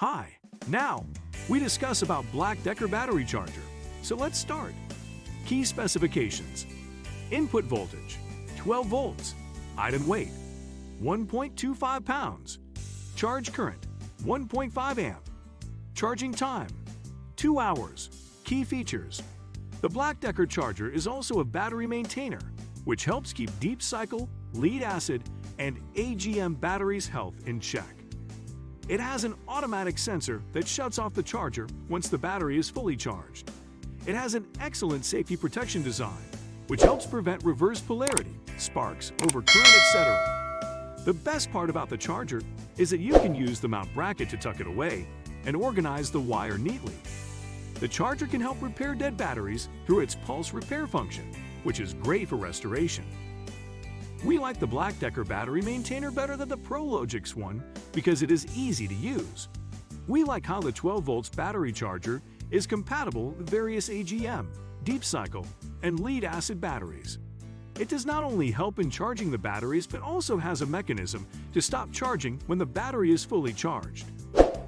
Hi, now we discuss about BLACK+DECKER battery charger. So let's start. Key specifications. Input voltage, 12 volts. Item weight, 1.25 pounds. Charge current, 1.5 amp. Charging time, 2 hours. Key features. The BLACK+DECKER charger is also a battery maintainer, which helps keep deep cycle, lead acid, and AGM batteries' health in check. It has an automatic sensor that shuts off the charger once the battery is fully charged. It has an excellent safety protection design, which helps prevent reverse polarity, sparks, overcurrent, etc. The best part about the charger is that you can use the mount bracket to tuck it away and organize the wire neatly. The charger can help repair dead batteries through its pulse repair function, which is great for restoration. We like the BLACK+DECKER battery maintainer better than the ProLogix one because it is easy to use. We like how the 12 volts battery charger is compatible with various AGM, deep cycle, and lead acid batteries. It does not only help in charging the batteries but also has a mechanism to stop charging when the battery is fully charged.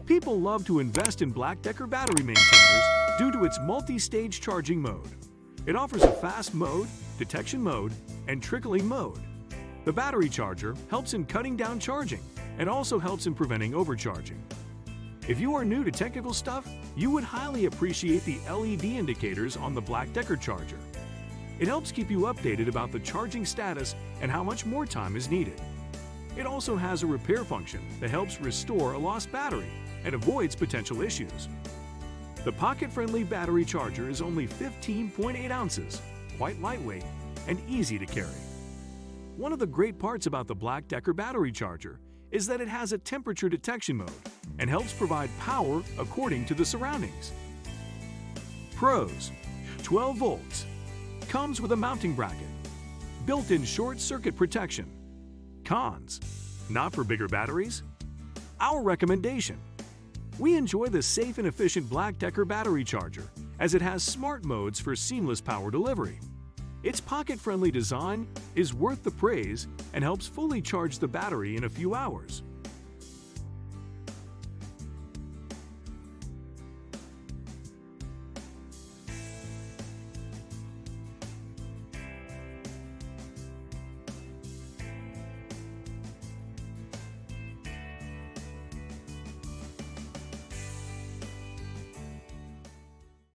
People love to invest in BLACK+DECKER battery maintainers due to its multi-stage charging mode. It offers a fast mode, detection mode, and trickling mode. The battery charger helps in cutting down charging and also helps in preventing overcharging. If you are new to technical stuff, you would highly appreciate the LED indicators on the BLACK+DECKER charger. It helps keep you updated about the charging status and how much more time is needed. It also has a repair function that helps restore a lost battery and avoids potential issues. The pocket-friendly battery charger is only 15.8 ounces, quite lightweight, and easy to carry. One of the great parts about the BLACK+DECKER battery charger is that it has a temperature detection mode and helps provide power according to the surroundings. Pros: 12 volts. Comes with a mounting bracket. Built-in short circuit protection. Cons: not for bigger batteries. Our recommendation: we enjoy the safe and efficient BLACK+DECKER battery charger as it has smart modes for seamless power delivery. Its pocket-friendly design is worth the praise and helps fully charge the battery in a few hours.